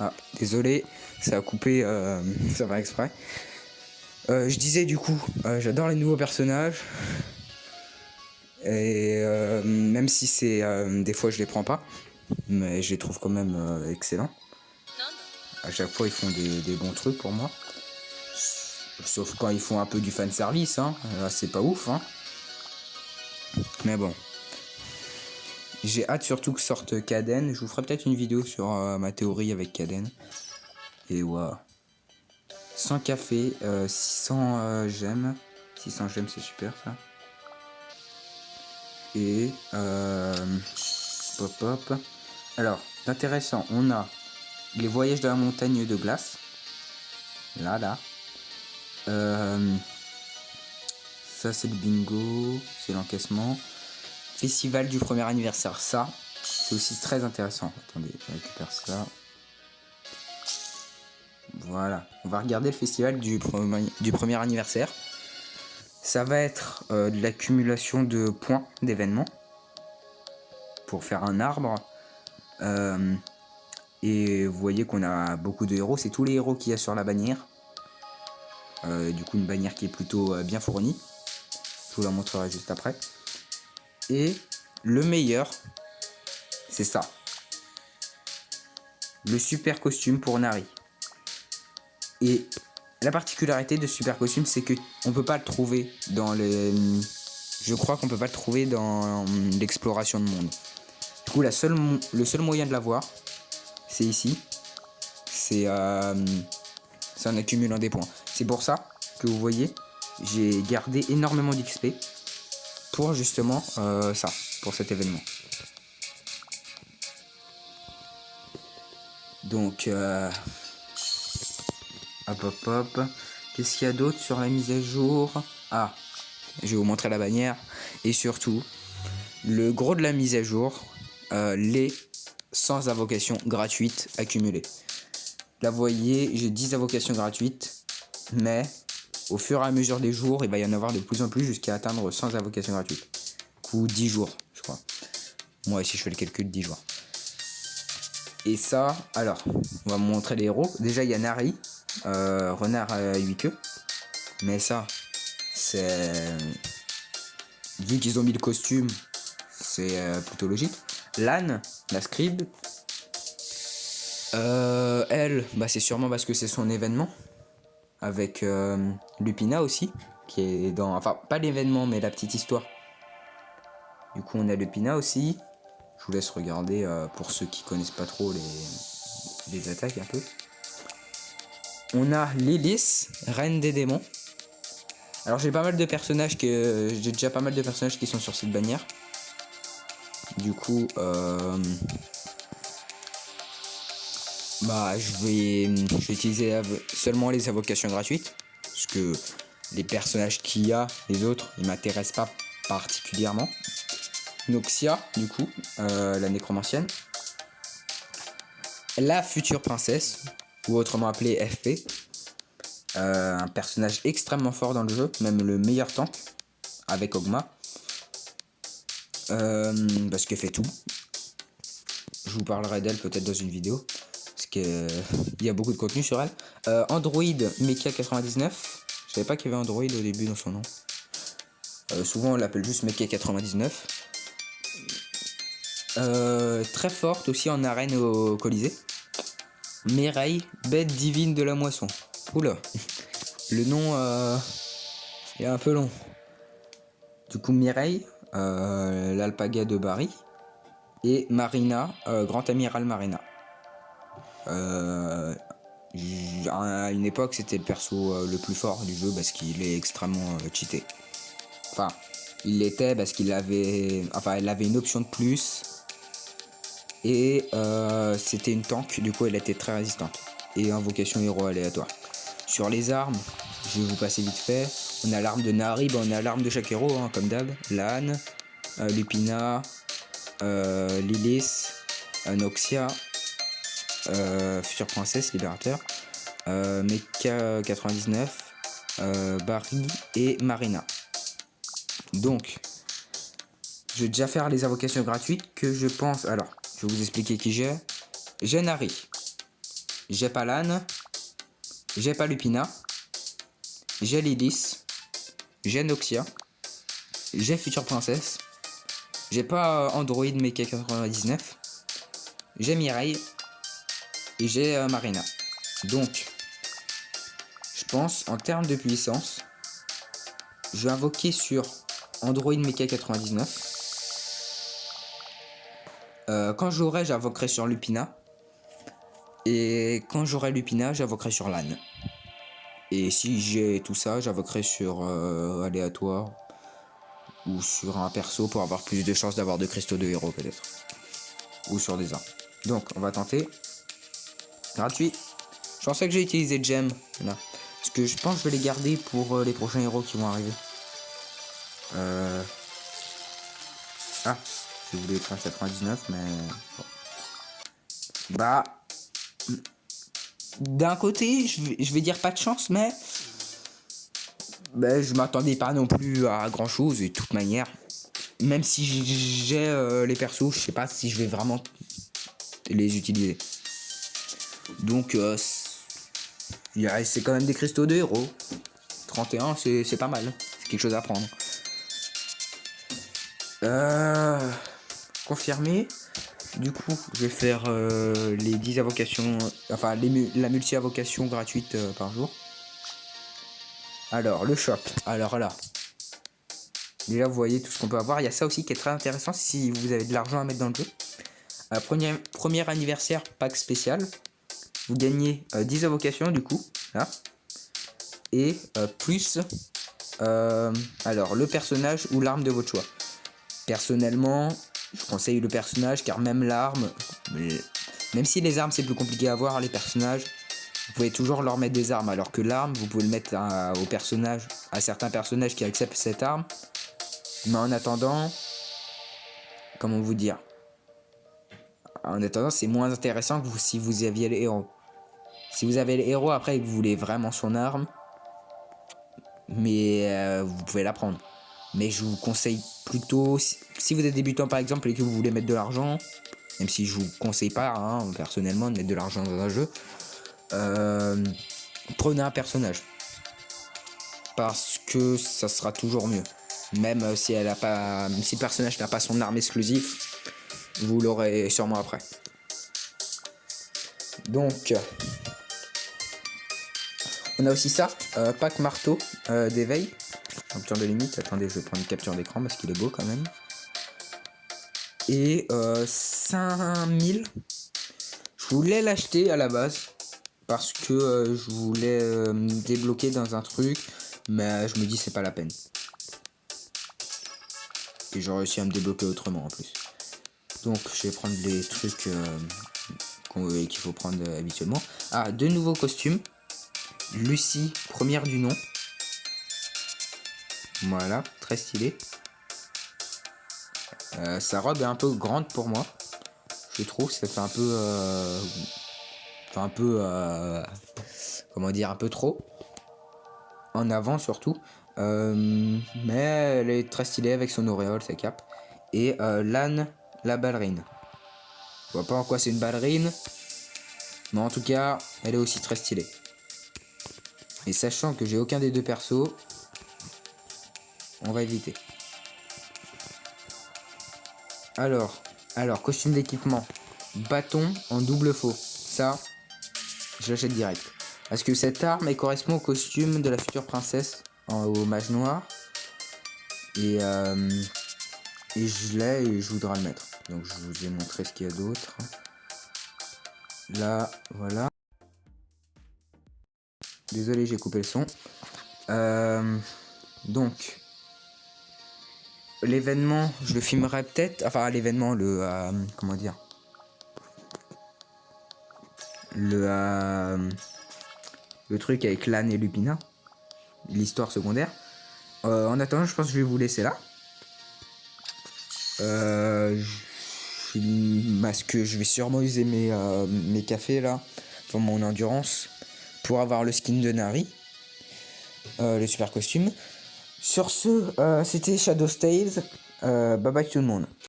Ah, désolé, ça a coupé, ça va exprès. Je disais du coup, j'adore les nouveaux personnages. Et même si c'est des fois je les prends pas, mais je les trouve quand même excellents. À chaque fois ils font des bons trucs pour moi. Sauf quand ils font un peu du fan service, hein. Là, c'est pas ouf, hein. Mais bon. J'ai hâte surtout que sorte Kaden. Je vous ferai peut-être une vidéo sur ma théorie avec Kaden. Et waouh. 100 café, 600 gemmes. 600 gemmes, c'est super ça. Et pop pop. Alors, d'intéressant, on a les voyages de la montagne de glace. Là. Ça c'est le bingo, c'est l'encaissement. Festival du premier anniversaire, ça c'est aussi très intéressant. Attendez, je récupère ça. Voilà, on va regarder le festival du premier anniversaire. Ça va être de l'accumulation de points d'événements pour faire un arbre. Et vous voyez qu'on a beaucoup de héros, c'est tous les héros qu'il y a sur la bannière. Du coup une bannière qui est plutôt bien fournie. Je vous la montrerai juste après. Et le meilleur, c'est ça. Le super costume pour Nari. Et la particularité de ce super costume, c'est que on peut pas le trouver dans le... Je crois qu'on peut pas le trouver dans l'exploration de monde. Du coup, le seul moyen de l'avoir, c'est ici. C'est en accumulant des points. C'est pour ça que vous voyez, j'ai gardé énormément d'XP pour justement ça, pour cet événement. Donc, hop. Qu'est-ce qu'il y a d'autre sur la mise à jour? Ah, je vais vous montrer la bannière. Et surtout, le gros de la mise à jour, les 100 invocations gratuites accumulées. Là, vous voyez, j'ai 10 invocations gratuites, mais au fur et à mesure des jours, il va y en avoir de plus en plus jusqu'à atteindre 100 invocations gratuites. Ou 10 jours, je crois. Moi, si je fais le calcul, 10 jours. Et ça, alors, on va me montrer les héros. Déjà, il y a Nari, renard à 8 queues. Mais ça, c'est... Vu qu'ils ont mis le costume, c'est plutôt logique. Lan, la scribe. Elle, bah c'est sûrement parce que c'est son événement. Avec Lupina aussi, qui est dans... Enfin, pas l'événement, mais la petite histoire. Du coup, on a Lupina aussi. Je vous laisse regarder pour ceux qui connaissent pas trop les attaques un peu. On a Lilith, reine des démons. Alors j'ai pas mal de personnages j'ai déjà pas mal de personnages qui sont sur cette bannière. Du coup, bah je vais utiliser seulement les invocations gratuites parce que les personnages qu'il y a, les autres, ils m'intéressent pas particulièrement. Noxia, du coup, la nécromancienne. La future princesse, ou autrement appelée FP. Un personnage extrêmement fort dans le jeu, même le meilleur tank, avec Ogma. Parce qu'elle fait tout. Je vous parlerai d'elle peut-être dans une vidéo, parce qu'il y a beaucoup de contenu sur elle. Android Mecha99. Je savais pas qu'il y avait Android au début dans son nom. Souvent on l'appelle juste Mecha99. Très forte aussi en arène au Colisée. Mireille, bête divine de la moisson. Oula, le nom est un peu long. Du coup, Mireille, l'alpaga de Barry, et Marina, Grand Amiral Marina. À une époque, c'était le perso le plus fort du jeu parce qu'il est extrêmement cheaté. Enfin, il l'était parce qu'il avait, enfin, elle avait une option de plus. Et c'était une tank, du coup elle était très résistante. Et invocation héros aléatoire. Sur les armes, je vais vous passer vite fait. On a l'arme de Nari, on a l'arme de chaque héros, hein, comme d'hab. Lan, Lupina, Lilith, Noxia, future princesse, libérateur, Mecha 99, Barry et Marina. Donc, je vais déjà faire les invocations gratuites que je pense. Alors, je vais vous expliquer qui j'ai. J'ai Nari. j'ai pas Lan, j'ai pas Lupina, j'ai Lilith, j'ai Noxia, j'ai Future Princesse, j'ai pas Android Mecha 99, j'ai Mireille et j'ai Marina. Donc, je pense en termes de puissance, je vais invoquer sur Android Mecha 99. Quand j'aurai, j'invoquerai sur Lupina. Et quand j'aurai Lupina, j'invoquerai sur Lan. Et si j'ai tout ça, j'invoquerai sur aléatoire ou sur un perso pour avoir plus de chances d'avoir de cristaux de héros peut-être. Ou sur des armes. Donc on va tenter. Gratuit. Je pensais que j'ai utilisé Gem. Là. Parce que je pense que je vais les garder pour les prochains héros qui vont arriver. Ah, je voulais être à 99, mais... Bon. Bah... D'un côté, je vais dire pas de chance, mais... Ben, je m'attendais pas non plus à grand chose, et de toute manière. Même si j'ai les persos, je sais pas si je vais vraiment les utiliser. Donc, c'est quand même des cristaux de héros. 31, c'est pas mal. C'est quelque chose à prendre. Confirmé. Du coup, je vais faire les 10 invocations, enfin la multi-invocation gratuite par jour. Alors, le shop. Alors là, déjà vous voyez tout ce qu'on peut avoir. Il y a ça aussi qui est très intéressant si vous avez de l'argent à mettre dans le jeu. Premier anniversaire, pack spécial. Vous gagnez 10 invocations du coup, là. Et plus, alors, le personnage ou l'arme de votre choix. Personnellement, je conseille le personnage car même l'arme, même si les armes c'est plus compliqué à avoir, les personnages, vous pouvez toujours leur mettre des armes. Alors que l'arme, vous pouvez le mettre au personnage, à certains personnages qui acceptent cette arme. Mais en attendant, comment vous dire, en attendant, c'est moins intéressant que si vous aviez le héros. Si vous avez le héros après et que vous voulez vraiment son arme, mais vous pouvez la prendre. Mais je vous conseille plutôt, si vous êtes débutant par exemple et que vous voulez mettre de l'argent, même si je vous conseille pas hein, personnellement de mettre de l'argent dans un jeu, prenez un personnage. Parce que ça sera toujours mieux. Même si elle a pas, même si le personnage n'a pas son arme exclusive, vous l'aurez sûrement après. Donc, on a aussi ça, pack marteau d'éveil. Capture de limite, attendez, je vais prendre une capture d'écran parce qu'il est beau quand même. Et 5000. Je voulais l'acheter à la base parce que je voulais me débloquer dans un truc, mais je me dis c'est pas la peine. Et j'ai réussi à me débloquer autrement en plus. Donc je vais prendre les trucs qu'il faut prendre habituellement. Ah, deux nouveaux costumes. Lucie, première du nom. Voilà, très stylé. Sa robe est un peu grande pour moi. Je trouve, ça fait un peu, comment dire, un peu trop. En avant surtout. Mais elle est très stylée avec son auréole, sa cape. Et Lan, la ballerine. Je vois pas en quoi c'est une ballerine. Mais en tout cas, elle est aussi très stylée. Et sachant que j'ai aucun des deux persos, on va éviter. Alors, costume d'équipement. Bâton en double faux. Ça, je l'achète direct. Parce que cette arme, elle correspond au costume de la future princesse au mage noir. Et je l'ai et je voudrais le mettre. Donc je vous ai montré ce qu'il y a d'autre. Là, voilà. Désolé, j'ai coupé le son. Donc, l'événement, je le filmerai peut-être. Enfin, l'événement, comment dire, le truc avec Lan et Lupina, l'histoire secondaire. En attendant, je pense que je vais vous laisser là. Parce que je vais sûrement user mes cafés là, pour mon endurance, pour avoir le skin de Nari, le super costume. Sur ce, c'était Shadow Tales. Bye bye tout le monde.